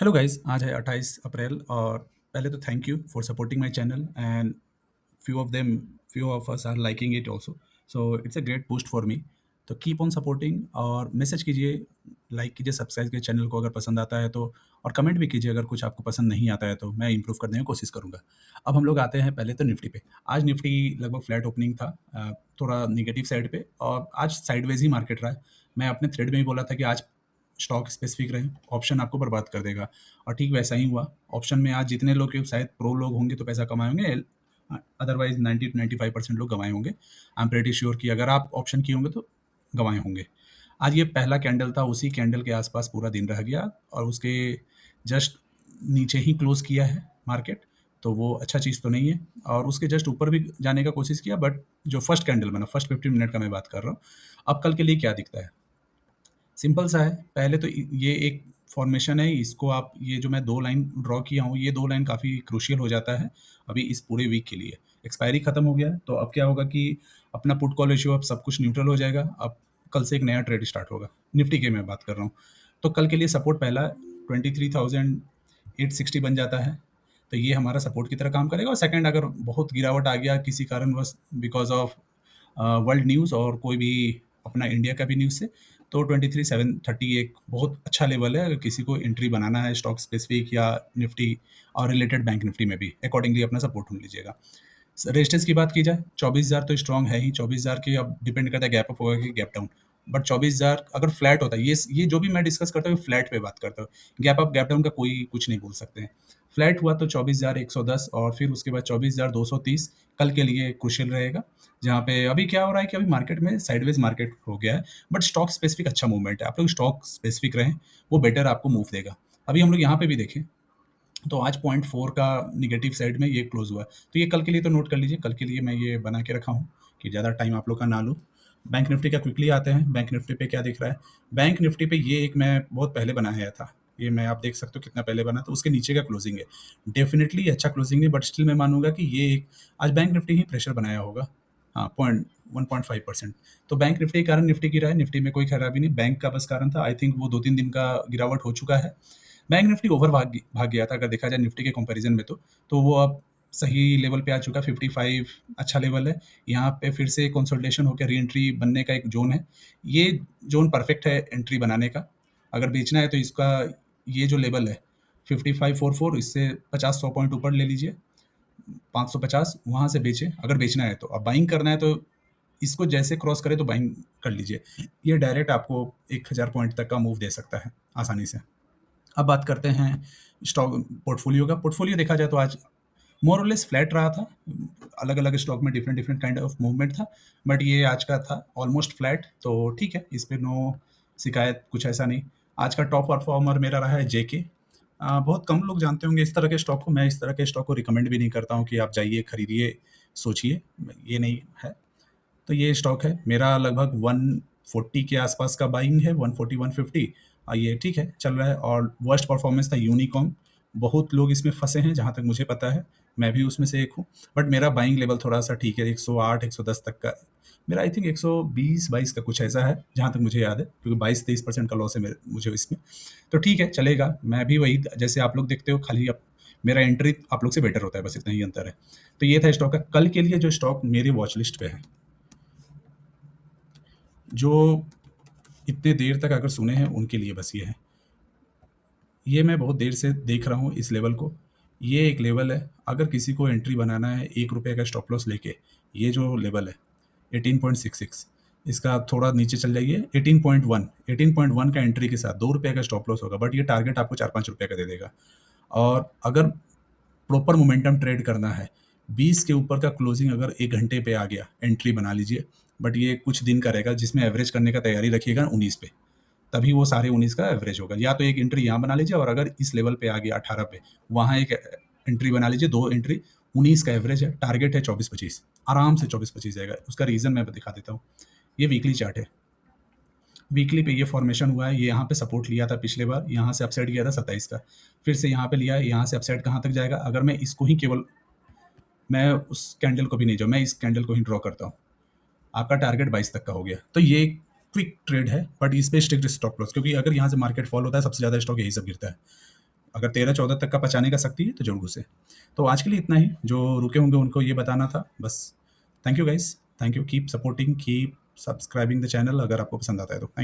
Hello guys, आज है 28 अप्रैल और पहले तो thank you for supporting my channel and few of them few of us are liking it also, so it's a great boost for me. तो keep on supporting और message कीजिए, like कीजिए, subscribe कीजिए चैनल को अगर पसंद आता है तो, और कमेंट भी कीजिए अगर कुछ आपको पसंद नहीं आता है तो मैं इंप्रूव करने की कोशिश करूंगा। अब हम लोग आते हैं पहले तो निफ्टी पे। आज निफ्टी लगभग फ्लैट ओपनिंग था, थोड़ा निगेटिव साइड पे, और आज साइडवेज ही मार्केट रहा है। मैं अपने थ्रेड में ही बोला था कि आज स्टॉक स्पेसिफिक रहे, ऑप्शन आपको बर्बाद कर देगा, और ठीक वैसा ही हुआ। ऑप्शन में आज जितने लोग शायद प्रो लोग होंगे तो पैसा कमाए होंगे, अदरवाइज 90 to 95% लोग गंवाए होंगे। आई एम प्रेटी श्योर कि अगर आप ऑप्शन किए होंगे तो गंवाए होंगे। आज ये पहला कैंडल था, उसी कैंडल के आसपास पूरा दिन रह गया और उसके जस्ट नीचे ही क्लोज किया है मार्केट, तो वो अच्छा चीज़ तो नहीं है। और उसके जस्ट ऊपर भी जाने का कोशिश किया, बट जो फर्स्ट कैंडल बना, फर्स्ट 15 मिनट का मैं बात कर रहा हूँ। अब कल के लिए क्या दिखता है, सिंपल सा है। पहले तो ये एक फॉर्मेशन है, इसको आप, ये जो मैं 2 लाइन ड्रॉ किया हूँ, ये 2 लाइन काफ़ी क्रूशियल हो जाता है अभी इस पूरे वीक के लिए। एक्सपायरी खत्म हो गया है, तो अब क्या होगा कि अपना पुट कॉल रेशियो अब सब कुछ न्यूट्रल हो जाएगा। अब कल से एक नया ट्रेड स्टार्ट होगा, निफ्टी की मैं बात कर रहा हूँ। तो कल के लिए सपोर्ट पहला 23,860 बन जाता है, तो ये हमारा सपोर्ट की तरह काम करेगा। और सेकंड, अगर बहुत गिरावट आ गया किसी कारणवश, बिकॉज ऑफ वर्ल्ड न्यूज़ और कोई भी अपना इंडिया का भी न्यूज़ से, तो 23,730 एक बहुत अच्छा लेवल है अगर किसी को एंट्री बनाना है स्टॉक स्पेसिफिक या निफ्टी और रिलेटेड बैंक निफ्टी में भी। अकॉर्डिंगली अपना सपोर्ट ढूंढ लीजिएगा। रेजिस्टेंस की बात की जाए, 24,000 तो स्ट्रांग है ही। 24,000 के अब डिपेंड करता है गैप अप होगा कि गैप डाउन, बट 24,000 अगर फ्लैट होता है, ये जो भी मैं डिस्कस करता हूँ फ्लैट पे बात करता हूँ। गैप अप गैप डाउन का कोई कुछ नहीं बोल सकते हैं। फ्लैट हुआ तो 24,110 और फिर उसके बाद 24,230 कल के लिए क्रुशियल रहेगा। जहाँ पे अभी क्या हो रहा है कि अभी मार्केट में साइडवेज मार्केट हो गया है, बट स्टॉक स्पेसिफिक अच्छा मूवमेंट है। आप लोग स्टॉक स्पेसिफिक रहें, वो बेटर आपको मूव देगा। अभी हम लोग यहाँ पे भी देखें तो आज 0.4 का निगेटिव साइड में ये क्लोज हुआ है, तो ये कल के लिए तो नोट कर लीजिए। कल के लिए मैं ये बना के रखा हूँ कि ज़्यादा टाइम आप लोग का ना लूँ। बैंक निफ्टी का क्विकली आते हैं। बैंक निफ्टी पे क्या दिख रहा है, बैंक निफ्टी पे ये एक मैं बहुत पहले बनाया था, ये मैं, आप देख सकते हो कितना पहले बना, तो उसके नीचे का क्लोजिंग है। डेफिनेटली अच्छा क्लोजिंग नहीं, बट स्टिल मैं मानूंगा कि ये एक आज बैंक निफ्टी ही प्रेशर बनाया होगा। हाँ, 1.5%। तो बैंक निफ्टी के कारण निफ्टी गिरा है, निफ्टी में कोई खराबी नहीं, बैंक का बस कारण था। आई थिंक वो 2-3 दिन का गिरावट हो चुका है। बैंक निफ्टी ओवर भाग गया था अगर देखा जाए निफ्टी के कंपैरिजन में, तो वो अब सही लेवल पे आ चुका है। 55 अच्छा लेवल है। यहाँ पे फिर से कंसोलिडेशन होकर री एंट्री बनने का एक जोन है। ये जोन परफेक्ट है एंट्री बनाने का। अगर बेचना है तो इसका ये जो लेवल है 5544, इससे 50-100 पॉइंट ऊपर ले लीजिए, 550 वहाँ से बेचे अगर बेचना है तो। अब बाइंग करना है तो इसको जैसे क्रॉस करे तो बाइंग कर लीजिए। ये डायरेक्ट आपको 1000 पॉइंट तक का मूव दे सकता है आसानी से। अब बात करते हैं स्टॉक पोर्टफोलियो का। पोर्टफोलियो देखा जाए तो आज मोर और लेस फ्लैट रहा था। अलग अलग स्टॉक में different different kind of movement था, बट ये आज का था ऑलमोस्ट फ्लैट, तो ठीक है, इस पर नो शिकायत, कुछ ऐसा नहीं। आज का टॉप परफॉर्मर मेरा रहा है जेके। बहुत कम लोग जानते होंगे इस तरह के स्टॉक को। मैं इस तरह के स्टॉक को रिकमेंड भी नहीं करता हूँ कि आप जाइए खरीदिए सोचिए, ये नहीं है। तो ये स्टॉक है मेरा, लगभग 140 के आसपास का बाइंग है, 140 150। ये ठीक है, चल रहा है। और वर्स्ट परफॉर्मेंस था यूनिकॉम। बहुत लोग इसमें फंसे हैं जहाँ तक मुझे पता है, मैं भी उसमें से एक हूँ। बट मेरा बाइंग लेवल थोड़ा सा ठीक है, 108 110 तक का मेरा। आई थिंक 120-22 का कुछ ऐसा है जहाँ तक मुझे याद है, क्योंकि 22-23% का लॉस है मुझे इसमें। तो ठीक है, चलेगा। मैं भी वही जैसे आप लोग देखते हो, खाली अब मेरा एंट्री आप लोग से बेटर होता है, बस इतना ही अंतर है। तो ये था स्टॉक का। कल के लिए जो स्टॉक मेरी वॉच लिस्ट पे है, जो इतने देर तक अगर सुने हैं उनके लिए बस ये है। ये मैं बहुत देर से देख रहा हूँ इस लेवल को। ये एक लेवल है, अगर किसी को एंट्री बनाना है 1 रुपये का स्टॉप लॉस लेके, ये जो लेवल है 18.66, इसका थोड़ा नीचे चल जाइए 18.1, 18.1 का एंट्री के साथ 2 रुपये का स्टॉप लॉस होगा, बट ये टारगेट आपको 4-5 रुपये का दे देगा। और अगर प्रॉपर मोमेंटम ट्रेड करना है, 20 के ऊपर का क्लोजिंग अगर 1 घंटे पे आ गया, एंट्री बना लीजिए। बट ये कुछ दिन का रहेगा, जिसमें एवरेज करने का तैयारी रखिएगा 19 पे, तभी वो सारे 19 का एवरेज होगा। या तो एक एंट्री यहाँ बना लीजिए, और अगर इस लेवल पे आ गया 18 पे, वहाँ एक एंट्री बना लीजिए, 2 एंट्री। 19 का एवरेज है, टारगेट है 24-25, आराम से 24-25 जाएगा। उसका रीज़न मैं दिखा देता हूँ। ये वीकली चार्ट है। वीकली पे ये फॉर्मेशन हुआ है, ये यहाँ पे सपोर्ट लिया था पिछले बार, यहाँ से अपसाइड किया था 27 का, फिर से यहाँ पे लिया है, यहाँ से अपसाइड कहाँ तक जाएगा। अगर मैं इसको ही केवल, मैं उस कैंडल को भी नहीं जाऊँ, मैं इस कैंडल को ही ड्रॉ करता हूँ, आपका टारगेट 22 तक का हो गया। तो ये क्विक ट्रेड है, बट इस पे स्ट्रिक्ट स्टॉप लॉस, क्योंकि अगर यहाँ से मार्केट फॉल होता है, सबसे ज़्यादा स्टॉक यही सब गिरता है। अगर 13-14 तक का पचाने का शक्ति है तो ज़रूर घुसे। तो आज के लिए इतना ही, जो रुके होंगे उनको ये बताना था बस। Thank you guys, thank you, keep supporting, keep subscribing the channel अगर आपको पसंद आता है तो। थैंक